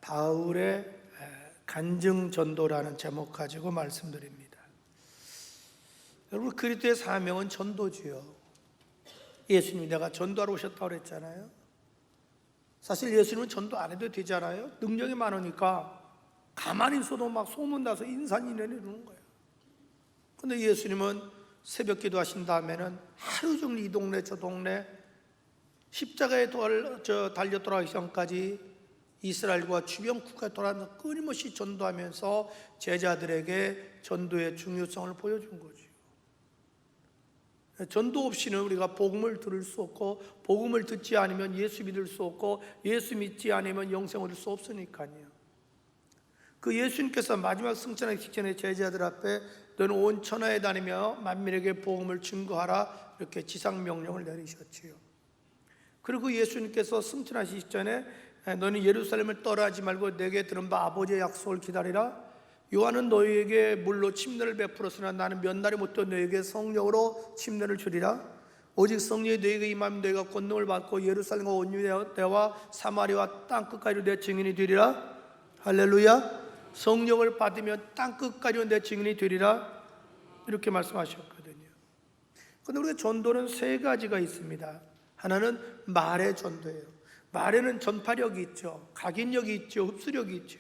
바울의 간증 전도라는 제목 가지고 말씀드립니다. 여러분, 그리스도의 사명은 전도지요. 예수님이 내가 전도하러 오셨다고 그랬잖아요. 사실 예수님은 전도 안 해도 되잖아요. 능력이 많으니까 가만히 있어도 막 소문나서 인산인해를 이루는 거예요. 근데 예수님은 새벽 기도하신 다음에는 하루 종일 이 동네 저 동네 십자가에 달려 돌아가기 전까지 이스라엘과 주변 국가에 돌아다니면서 끊임없이 전도하면서 제자들에게 전도의 중요성을 보여준 거죠. 전도 없이는 우리가 복음을 들을 수 없고, 복음을 듣지 않으면 예수 믿을 수 없고, 예수 믿지 않으면 영생 얻을 수 없으니까요. 그 예수님께서 마지막 승천하기 직전에 제자들 앞에 너는 온 천하에 다니며 만민에게 복음을 증거하라, 이렇게 지상 명령을 내리셨지요. 그리고 예수님께서 승천하시기 직전에 너는 예루살렘을 떠나지 말고 내게 들은 바 아버지의 약속을 기다리라. 요한은 너희에게 물로 침례를 베풀었으나 나는 몇 날이 못되어 너희에게 성령으로 침례를 주리라. 오직 성령이 너희에게 임하면 너희가 권능을 받고 예루살렘과 온 유대와 사마리아와 땅끝까지 내 증인이 되리라. 할렐루야. 성령을 받으면 땅끝까지 내 증인이 되리라, 이렇게 말씀하셨거든요. 그런데 우리가 전도는 세 가지가 있습니다. 하나는 말의 전도예요. 말에는 전파력이 있죠. 각인력이 있죠. 흡수력이 있죠.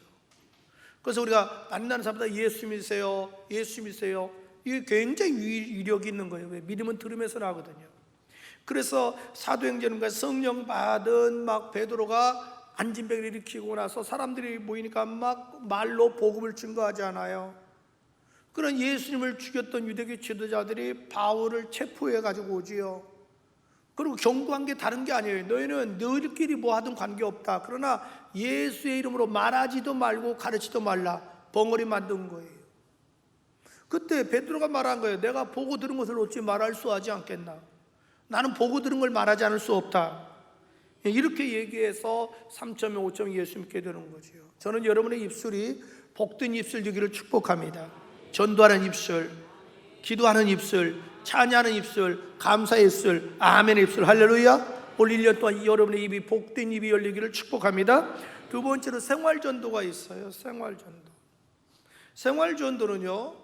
그래서 우리가 만나는 사람마다 예수 믿으세요, 예수 믿으세요, 이게 굉장히 위력이 있는 거예요. 왜? 믿음은 들으면서 나거든요. 그래서 사도행전과 성령 받은 막 베드로가 안진병을 일으키고 나서 사람들이 모이니까 막 말로 복음을 증거하지 않아요. 그런 예수님을 죽였던 유대교 지도자들이 바울을 체포해 가지고 오지요. 그리고 경고한 게 다른 게 아니에요. 너희는 너희들끼리 뭐 하든 관계없다. 그러나 예수의 이름으로 말하지도 말고 가르치지도 말라. 벙어리 만든 거예요. 그때 베드로가 말한 거예요. 내가 보고 들은 것을 어찌 말할 수 하지 않겠나. 나는 보고 들은 걸 말하지 않을 수 없다. 이렇게 얘기해서 3.명 5.명 예수 믿게 되는 거죠. 저는 여러분의 입술이 복된 입술 되기를 축복합니다. 전도하는 입술, 기도하는 입술, 찬양하는 입술, 감사의 입술, 아멘의 입술, 할렐루야. 올 1년 동안 여러분의 입이 복된 입이 열리기를 축복합니다. 두 번째로 생활전도가 있어요. 생활전도는요,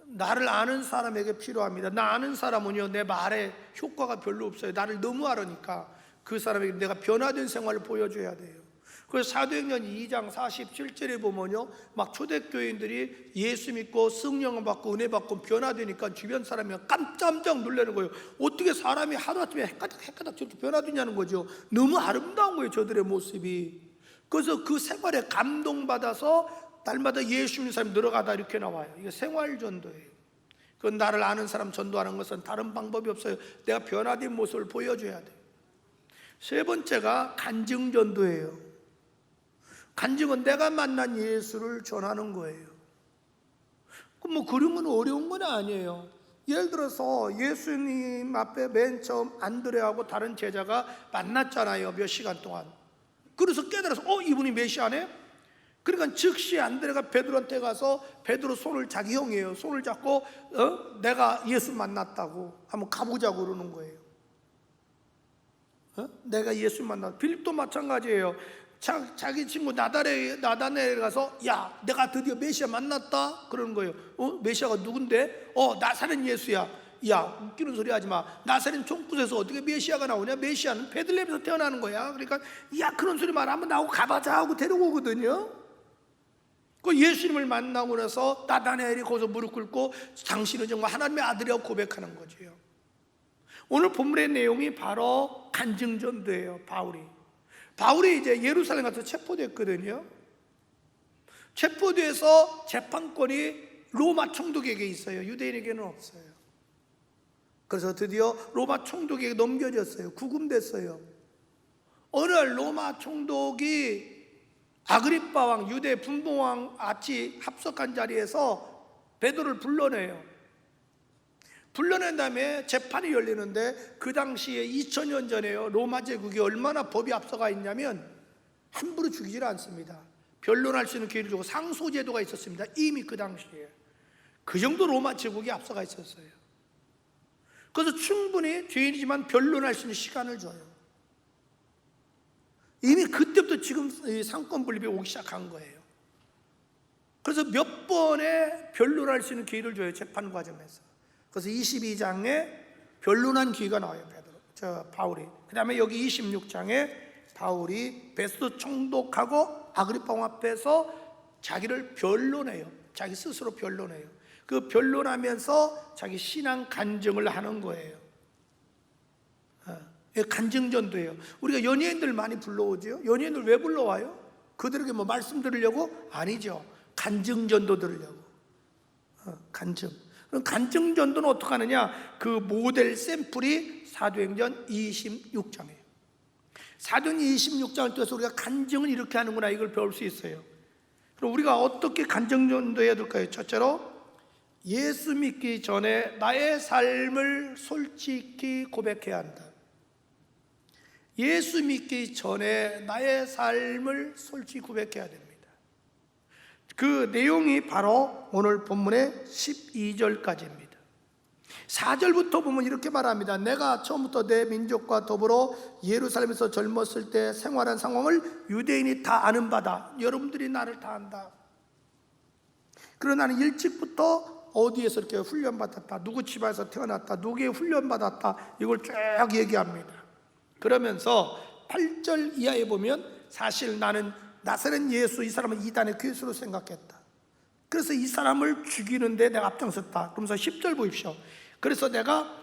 나를 아는 사람에게 필요합니다. 나 아는 사람은요, 내 말에 효과가 별로 없어요. 나를 너무 알으니까 그 사람에게 내가 변화된 생활을 보여줘야 돼요. 그래서 사도행전 2장 47절에 보면요, 막 초대교인들이 예수 믿고 성령을 받고 은혜 받고 변화되니까 주변 사람이 깜짝 놀라는 거예요. 어떻게 사람이 하루아침에 헷가닥 저렇게 변화되냐는 거죠. 너무 아름다운 거예요, 저들의 모습이. 그래서 그 생활에 감동받아서 날마다 예수 믿는 사람이 늘어가다, 이렇게 나와요. 이게 생활전도예요. 그건 나를 아는 사람 전도하는 것은 다른 방법이 없어요. 내가 변화된 모습을 보여줘야 돼요. 세 번째가 간증전도예요. 간증은 내가 만난 예수를 전하는 거예요. 뭐 그런 건 어려운 건 아니에요. 예를 들어서 예수님 앞에 맨 처음 안드레하고 다른 제자가 만났잖아요, 몇 시간 동안. 그래서 깨달아서 이분이 메시아네? 그러니까 즉시 안드레가 베드로한테 가서 베드로 손을, 자기 형이에요, 손을 잡고 내가 예수 만났다고 한번 가보자고 그러는 거예요. 내가 예수 만났다. 빌립도 마찬가지예요. 자기 친구 나다나엘에 가서 야, 내가 드디어 메시아 만났다 그러는 거예요. 메시아가 누군데? 나사렛 예수야. 야, 웃기는 소리 하지 마. 나사렛 총구에서 어떻게 메시아가 나오냐? 메시아는 베들레헴에서 태어나는 거야. 그러니까 야, 그런 소리 말 한번 나하고 가봐자 하고 데려오거든요. 그 예수님을 만나고 나서 나다나엘이 거기서 무릎 꿇고 당신은 정말 하나님의 아들이라고 고백하는 거죠. 오늘 본문의 내용이 바로 간증전도예요. 바울이 이제 예루살렘 가서 체포됐거든요. 체포돼서 재판권이 로마 총독에게 있어요. 유대인에게는 없어요. 그래서 드디어 로마 총독에게 넘겨졌어요. 구금됐어요. 어느 날 로마 총독이 아그리빠 왕, 유대 분봉왕 같이 합석한 자리에서 베드로를 불러낸 다음에 재판이 열리는데, 그 당시에 2000년 전에요, 로마 제국이 얼마나 법이 앞서가 있냐면 함부로 죽이질 않습니다. 변론할 수 있는 기회를 주고 상소제도가 있었습니다. 이미 그 당시에 그 정도 로마 제국이 앞서가 있었어요. 그래서 충분히 죄인이지만 변론할 수 있는 시간을 줘요. 이미 그때부터 지금 상권 분립이 오기 시작한 거예요. 그래서 몇 번의 변론할 수 있는 기회를 줘요, 재판 과정에서. 그래서 22장에 변론한 기회가 나와요, 바울이. 그 다음에 여기 26장에 바울이 베스도 총독하고 아그리파 왕 앞에서 자기를 변론해요. 자기 스스로 변론해요. 그 변론하면서 자기 신앙 간증을 하는 거예요. 간증전도예요. 우리가 연예인들 많이 불러오죠. 연예인들 왜 불러와요? 그들에게 뭐 말씀 들으려고? 아니죠. 간증전도 들으려고. 간증. 그럼 간증전도는 어떻게 하느냐? 그 모델 샘플이 사도행전 26장이에요. 사도행전 26장을 통해서 우리가 간증을 이렇게 하는구나, 이걸 배울 수 있어요. 그럼 우리가 어떻게 간증전도해야 될까요? 첫째로 예수 믿기 전에 나의 삶을 솔직히 고백해야 한다. 예수 믿기 전에 나의 삶을 솔직히 고백해야 됩니다. 그 내용이 바로 오늘 본문의 12절까지입니다. 4절부터 보면 이렇게 말합니다. 내가 처음부터 내 민족과 더불어 예루살렘에서 젊었을 때 생활한 상황을 유대인이 다 아는 바다. 여러분들이 나를 다 안다. 그러나 나는 일찍부터 어디에서 이렇게 훈련받았다, 누구 집안에서 태어났다, 누구에 훈련받았다, 이걸 쭉 얘기합니다. 그러면서 8절 이하에 보면 사실 나는 나사렛 예수, 이 사람은 이단의 괴수로 생각했다. 그래서 이 사람을 죽이는데 내가 앞장섰다. 그러면서 10절 보십시오. 그래서 내가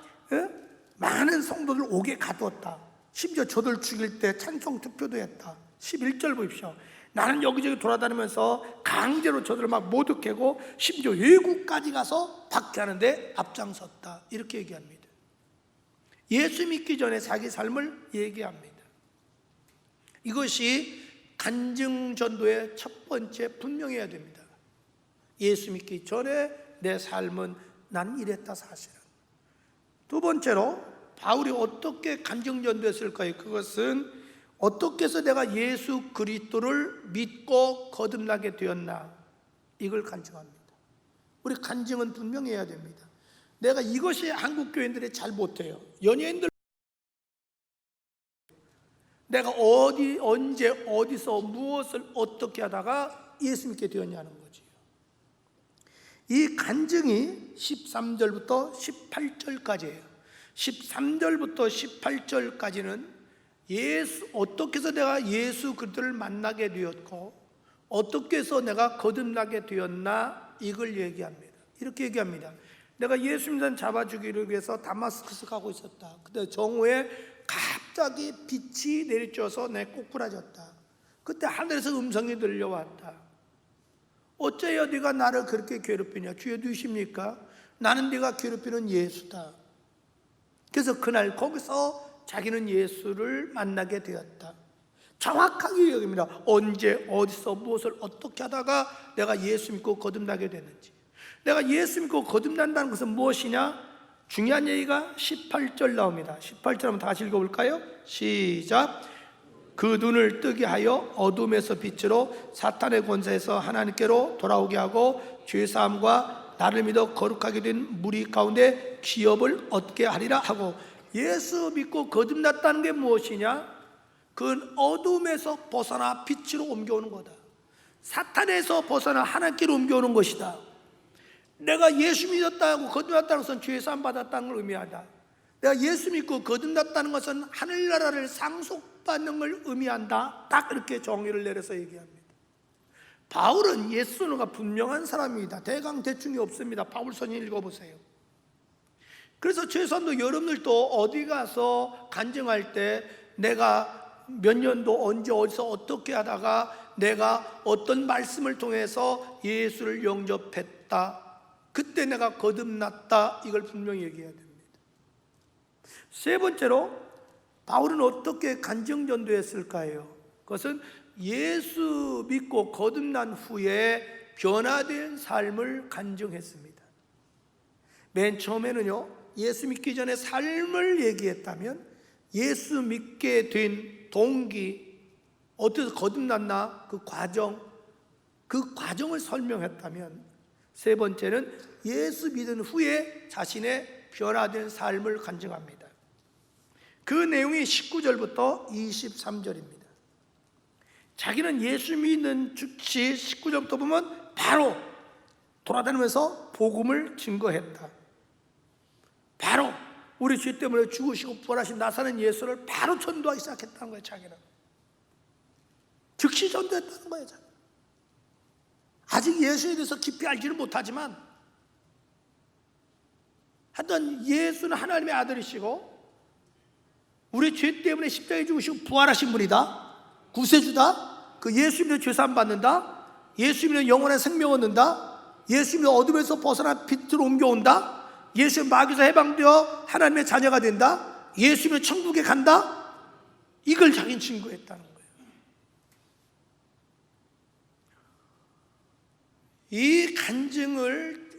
많은 성도들 옥에 가두었다. 심지어 저들 죽일 때 찬송 투표도 했다. 11절 보십시오. 나는 여기저기 돌아다니면서 강제로 저들을 막 모독하고 심지어 외국까지 가서 박해하는데 앞장섰다. 이렇게 얘기합니다. 예수 믿기 전에 자기 삶을 얘기합니다. 이것이 간증전도의 첫 번째 분명해야 됩니다. 예수 믿기 전에 내 삶은 난 이랬다, 사실은. 두 번째로 바울이 어떻게 간증전도했을까요? 그것은 어떻게 해서 내가 예수 그리스도를 믿고 거듭나게 되었나, 이걸 간증합니다. 우리 간증은 분명해야 됩니다. 내가 이것이 한국 교인들이 잘 못해요. 연예인들 내가 어디, 언제, 어디서, 무엇을 어떻게 하다가 예수 믿게 되었냐는 거지. 이 간증이 13절부터 18절까지예요. 13절부터 18절까지는 어떻게 해서 내가 예수 그리스도를 만나게 되었고 어떻게 해서 내가 거듭나게 되었나, 이걸 얘기합니다. 이렇게 얘기합니다. 내가 예수 믿는 잡아주기를 위해서 다마스커스 가고 있었다. 그때 정오에 갑자기 빛이 내리쬐어서 내 꼬꾸라졌다. 그때 하늘에서 음성이 들려왔다. 어째요 네가 나를 그렇게 괴롭히냐? 주여 누구십니까? 나는 네가 괴롭히는 예수다. 그래서 그날 거기서 자기는 예수를 만나게 되었다. 정확하게 얘기합니다. 언제, 어디서, 무엇을 어떻게 하다가 내가 예수 믿고 거듭나게 됐는지. 내가 예수 믿고 거듭난다는 것은 무엇이냐? 중요한 얘기가 18절 나옵니다. 18절 한번 다시 읽어볼까요? 시작. 그 눈을 뜨게 하여 어둠에서 빛으로 사탄의 권세에서 하나님께로 돌아오게 하고 죄사함과 나를 믿어 거룩하게 된 무리 가운데 기업을 얻게 하리라 하고. 예수 믿고 거듭났다는 게 무엇이냐? 그건 어둠에서 벗어나 빛으로 옮겨오는 거다. 사탄에서 벗어나 하나님께로 옮겨오는 것이다. 내가 예수 믿었다고 거듭났다는 것은 죄사함 받았다는 걸 의미하다. 내가 예수 믿고 거듭났다는 것은 하늘나라를 상속받는 걸 의미한다. 딱 이렇게 정의를 내려서 얘기합니다. 바울은 예수노가 분명한 사람입니다. 대강대충이 없습니다. 바울서는 읽어보세요. 그래서 최소한도 여러분들도 어디 가서 간증할 때 내가 몇 년도 언제 어디서 어떻게 하다가 내가 어떤 말씀을 통해서 예수를 영접했다, 그때 내가 거듭났다, 이걸 분명히 얘기해야 됩니다. 세 번째로 바울은 어떻게 간증전도했을까요? 그것은 예수 믿고 거듭난 후에 변화된 삶을 간증했습니다. 맨 처음에는요, 예수 믿기 전에 삶을 얘기했다면 예수 믿게 된 동기, 어디서 거듭났나, 그 과정을 설명했다면, 세 번째는 예수 믿은 후에 자신의 변화된 삶을 간증합니다. 그 내용이 19절부터 23절입니다. 자기는 예수 믿는 즉시 19절부터 보면 바로 돌아다니면서 복음을 증거했다. 바로 우리 죄 때문에 죽으시고 부활하신 나사렛 예수를 바로 전도하기 시작했다는 거예요. 자기는 즉시 전도했다는 거예요. 자기는. 아직 예수에 대해서 깊이 알지는 못하지만 하여튼 예수는 하나님의 아들이시고 우리 죄 때문에 십자가에 죽으시고 부활하신 분이다. 구세주다. 그 예수 믿는 죄사함 받는다. 예수 믿는 영원한 생명 얻는다. 예수 믿는 어둠에서 벗어나 빛으로 옮겨온다. 예수 마귀에서 해방되어 하나님의 자녀가 된다. 예수 믿는 천국에 간다. 이걸 자기는 증거했다는 거예요. 이 간증을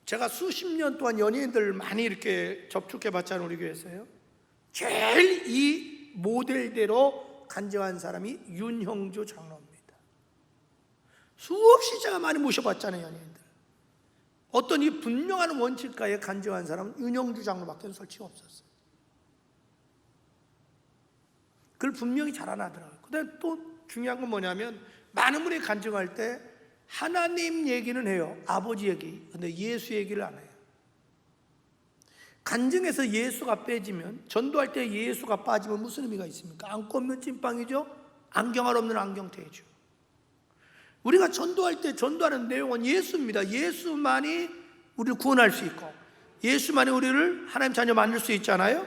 제가 수십 년 동안 연예인들 많이 이렇게 접촉해 봤잖아요. 우리 교회에서요. 제일 이 모델대로 간증한 사람이 윤형주 장로입니다. 수없이 제가 많이 모셔봤잖아요. 연예인들. 어떤 이 분명한 원칙가에 간증한 사람은 윤형주 장로밖에 솔직히 없었어요. 그걸 분명히 잘 안 하더라고요. 근데 또 중요한 건 뭐냐면 많은 분이 간증할 때 하나님 얘기는 해요. 아버지 얘기. 근데 예수 얘기를 안 해요. 간증에서 예수가 빼지면, 전도할 때 예수가 빠지면 무슨 의미가 있습니까? 안고 없는 찐빵이죠. 안경알 없는 안경테이죠. 우리가 전도할 때 전도하는 내용은 예수입니다. 예수만이 우리를 구원할 수 있고 예수만이 우리를 하나님 자녀 만들 수 있잖아요.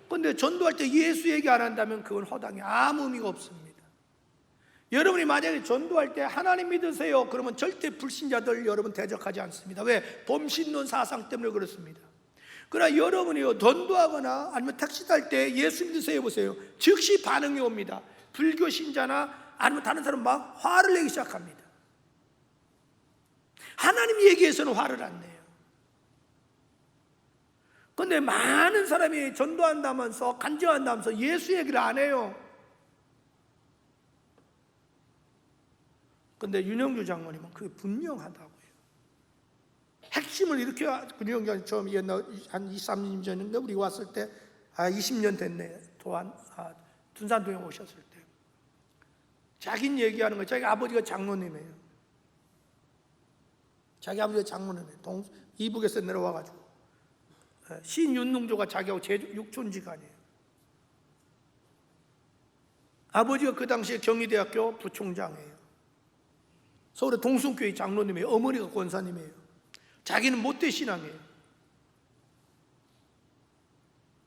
그런데 전도할 때 예수 얘기 안 한다면 그건 허당해. 아무 의미가 없습니다. 여러분이 만약에 전도할 때 하나님 믿으세요 그러면 절대 불신자들 여러분 대적하지 않습니다. 왜? 범신론 사상 때문에 그렇습니다. 그러나 여러분이 전도하거나 아니면 택시 탈 때 예수 믿으세요 보세요. 즉시 반응이 옵니다. 불교 신자나 아니면 다른 사람 막 화를 내기 시작합니다. 하나님 얘기에서는 화를 안 내요. 그런데 많은 사람이 전도한다면서 간증한다면서 예수 얘기를 안 해요. 그런데 윤형주 장로님은 그게 분명하다고요. 핵심을 이렇게 윤형주 장로님 처음 옛날 한 2, 3년 전인데 우리 왔을 때 20년 됐네. 또한 둔산동에 오셨을 때 자기는 얘기하는 거예요. 자기 아버지가 장로님이에요. 자기 아버지가 장로님이에요. 이북에서 내려와가지고 신윤능조가 자기하고 육촌지간이에요. 아버지가 그 당시에 경희대학교 부총장이에요. 서울의 동순교회 장로님이에요. 어머니가 권사님이에요. 자기는 모태신앙이에요.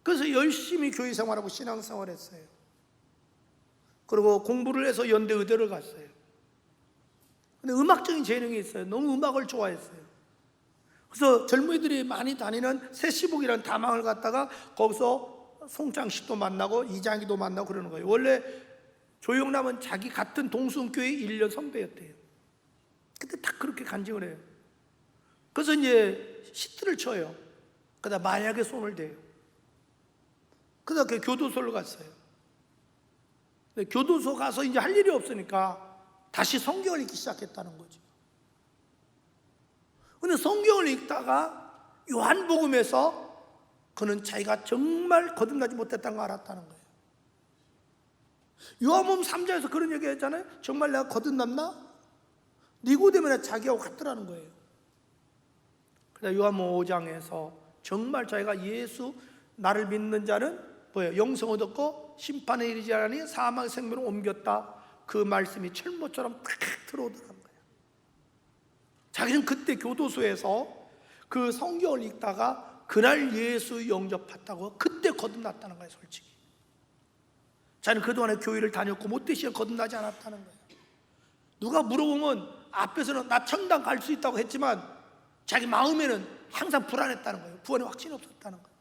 그래서 열심히 교회 생활하고 신앙생활 했어요. 그리고 공부를 해서 연대 의대를 갔어요. 근데 음악적인 재능이 있어요. 너무 음악을 좋아했어요. 그래서 젊은이들이 많이 다니는 새시북이라는 다방을 갔다가 거기서 송창식도 만나고 이장희도 만나고 그러는 거예요. 원래 조영남은 자기 같은 동순교회 1년 선배였대요. 근데 다 그렇게 간증을 해요. 그래서 이제 시트를 쳐요. 그러다 마약에 손을 대요. 그래서 그 교도소를 갔어요. 근데 교도소 가서 이제 할 일이 없으니까 다시 성경을 읽기 시작했다는 거죠. 근데 성경을 읽다가 요한복음에서 그는 자기가 정말 거듭나지 못했다는 걸 알았다는 거예요. 요한복음 3장에서 그런 얘기 했잖아요. 정말 내가 거듭났나? 니고데모나 자기하고 같더라는 거예요. 그래서 요한복음 5장에서 정말 자기가 예수 나를 믿는 자는 뭐예요? 영생 얻었고 심판에 이르지 않으니 사망의 생명으로 옮겼다. 그 말씀이 철모처럼 탁 들어오더라는 거예요. 자기는 그때 교도소에서 그 성경을 읽다가 그날 예수 영접했다고 그때 거듭났다는 거예요. 솔직히 자기는 그동안에 교회를 다녔고 못되시에 거듭나지 않았다는 거예요. 누가 물어보면 앞에서는 나 천당 갈 수 있다고 했지만 자기 마음에는 항상 불안했다는 거예요. 구원의 확신이 없었다는 거예요.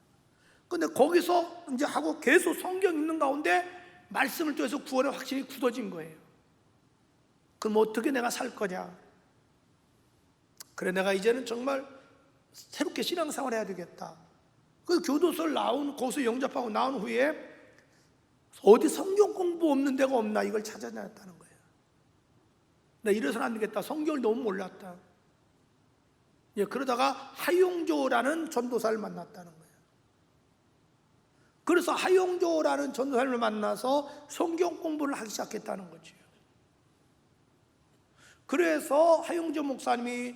근데 거기서 이제 하고 계속 성경 읽는 가운데 말씀을 통해서 구원의 확신이 굳어진 거예요. 그럼 어떻게 내가 살 거냐? 그래, 내가 이제는 정말 새롭게 신앙생활 해야 되겠다. 그래서 교도소를 거기서 영접하고 나온 후에 어디 성경 공부 없는 데가 없나 이걸 찾아다녔다는 거예요. 나 이래서는 안 되겠다. 성경을 너무 몰랐다. 예, 그러다가 하용조라는 전도사를 만났다는 거예요. 그래서 하용조라는 전도사를 만나서 성경 공부를 하기 시작했다는 거죠. 그래서 하용조 목사님이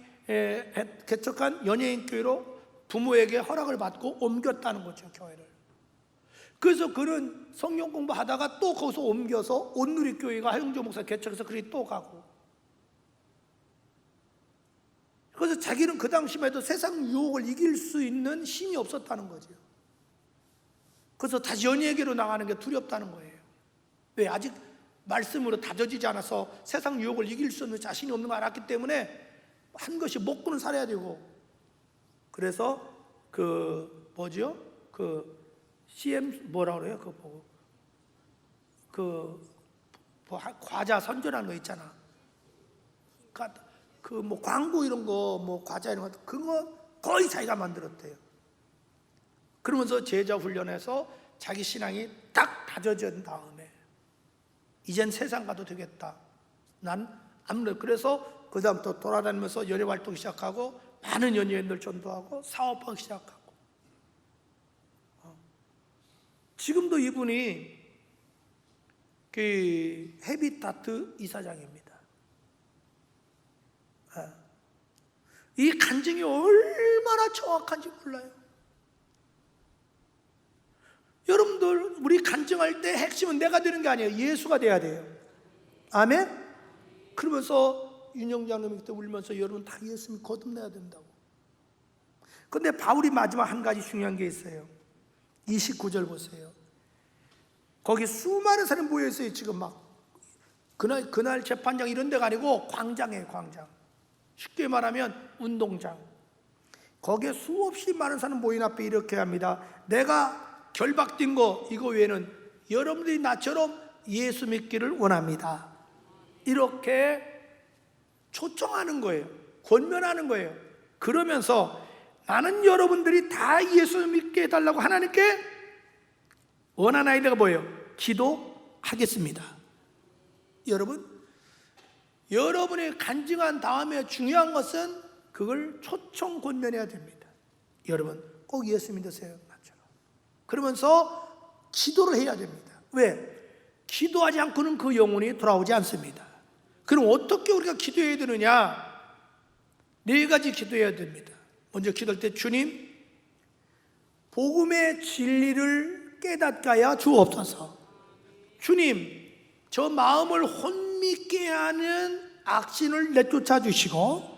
개척한 연예인 교회로 부모에게 허락을 받고 옮겼다는 거죠, 교회를. 그래서 그는 성경 공부하다가 또 거기서 옮겨서 온누리 교회가 하용조 목사 개척해서 그리 또 가고. 그래서 자기는 그 당시만 해도 세상 유혹을 이길 수 있는 힘이 없었다는 거죠. 그래서 다시 연예계로 나가는 게 두렵다는 거예요. 왜? 아직 말씀으로 다져지지 않아서 세상 유혹을 이길 수 있는 자신이 없는 걸 알았기 때문에 한 것이 먹고는 살아야 되고. 그래서 그 CM 뭐라 그래요? 그거 보고 뭐 과자 선전하는 거 있잖아. 그 뭐 광고 이런 거, 뭐 과자 이런 거, 그거 거의 자기가 만들었대요. 그러면서 제자 훈련해서 자기 신앙이 딱 다져진 다음에 이젠 세상 가도 되겠다. 난 아무래도 그래서 그 다음부터 돌아다니면서 연예 활동 시작하고 많은 연예인들 전도하고 사업하기 시작하고. 지금도 이분이 그 헤비타트 이사장입니다. 이 간증이 얼마나 정확한지 몰라요. 여러분들, 우리 간증할 때 핵심은 내가 되는 게 아니에요. 예수가 돼야 돼요. 아멘? 그러면서 윤영장님이 그때 울면서 여러분 다 예수 믿고 거듭내야 된다고. 근데 바울이 마지막 한 가지 중요한 게 있어요. 29절 보세요. 거기 수많은 사람이 모여있어요. 지금 막 그날 재판장 이런 데가 아니고 광장이에요. 광장. 쉽게 말하면 운동장. 거기에 수없이 많은 사람 모인 앞에 이렇게 합니다. 내가 결박된 거 이거 외에는 여러분들이 나처럼 예수 믿기를 원합니다. 이렇게 초청하는 거예요. 권면하는 거예요. 그러면서 나는 여러분들이 다 예수 믿게 해달라고 하나님께 원하나이다. 내가 뭐예요? 기도하겠습니다. 여러분이 간증한 다음에 중요한 것은 그걸 초청 권면해야 됩니다. 여러분 꼭 예수 믿으세요. 나처럼. 그러면서 기도를 해야 됩니다. 왜? 기도하지 않고는 그 영혼이 돌아오지 않습니다. 그럼 어떻게 우리가 기도해야 되느냐? 4가지 기도해야 됩니다. 먼저 기도할 때, 주님, 복음의 진리를 깨닫게 하여 주옵소서. 주님, 저 마음을 혼미케 하는 악신을 내쫓아 주시고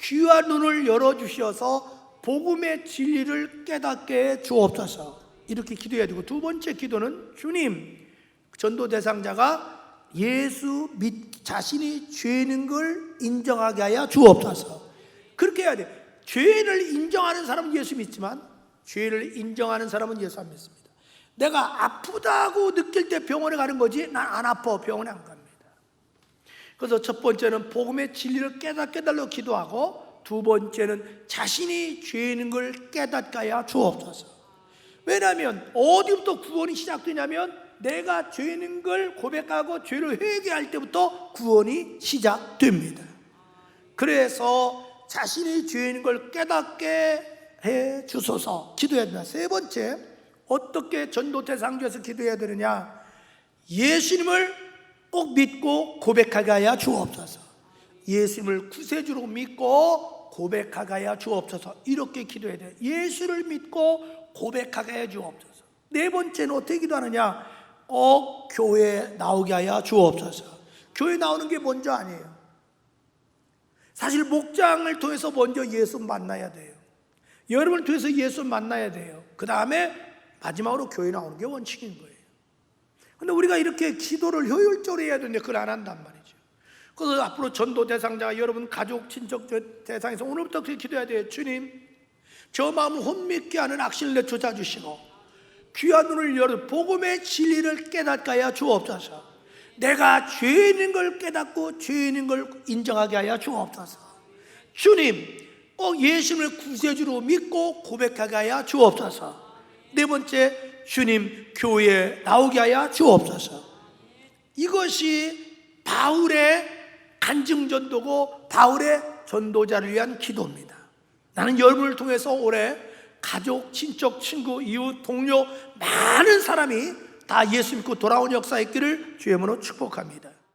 귀와 눈을 열어주셔서 복음의 진리를 깨닫게 해 주옵소서. 이렇게 기도해야 되고, 2번째 기도는, 주님, 전도 대상자가 예수 자신이 죄인 걸 인정하게 하여 주옵소서. 그렇게 해야 돼. 죄를 인정하는 사람은 예수 믿지만 죄를 인정하는 사람은 예수 안 믿습니다. 내가 아프다고 느낄 때 병원에 가는 거지 난 안 아파 병원에 안 갑니다. 그래서 첫 번째는 복음의 진리를 깨닫게 해달라고 기도하고, 2번째는 자신이 죄인 걸 깨닫게 하여 주옵소서. 왜냐하면 어디부터 구원이 시작되냐면 내가 죄인 걸 고백하고 죄를 회개할 때부터 구원이 시작됩니다. 그래서 자신이 죄인 걸 깨닫게 해 주소서 기도해야 됩니다. 3번째, 어떻게 전도 대상자에서 기도해야 되느냐? 예수님을 꼭 믿고 고백하게 하여 주옵소서. 예수님을 구세주로 믿고 고백하게 하여 주옵소서. 이렇게 기도해야 돼요. 예수를 믿고 고백하게 하여 주옵소서. 4번째는 어떻게 기도하느냐? 꼭 교회에 나오게 하여 주옵소서. 교회 나오는 게 먼저 아니에요. 사실 목장을 통해서 먼저 예수 만나야 돼요. 여러분을 통해서 예수 만나야 돼요. 그 다음에 마지막으로 교회 나오는 게 원칙인 거예요. 근데 우리가 이렇게 기도를 효율적으로 해야 되는데 그걸 안 한단 말이죠. 그래서 앞으로 전도 대상자가 여러분 가족, 친척 대상에서 오늘부터 그렇게 기도해야 돼요. 주님, 저 마음을 혼미케 하는 악신을 내쫓아 주시고 귀한 눈을 열어 복음의 진리를 깨닫게 하여 주옵소서. 내가 죄인인 걸 깨닫고 죄인인 걸 인정하게 하여 주옵소서. 주님, 꼭 예수님을 구세주로 믿고 고백하게 하여 주옵소서. 4번째, 주님, 교회에 나오게 하여 주옵소서. 이것이 바울의 간증전도고 바울의 전도자를 위한 기도입니다. 나는 여러분을 통해서 올해 가족, 친척, 친구, 이웃, 동료 많은 사람이 다 예수 믿고 돌아온 역사 있기를 주의 이름으로 축복합니다.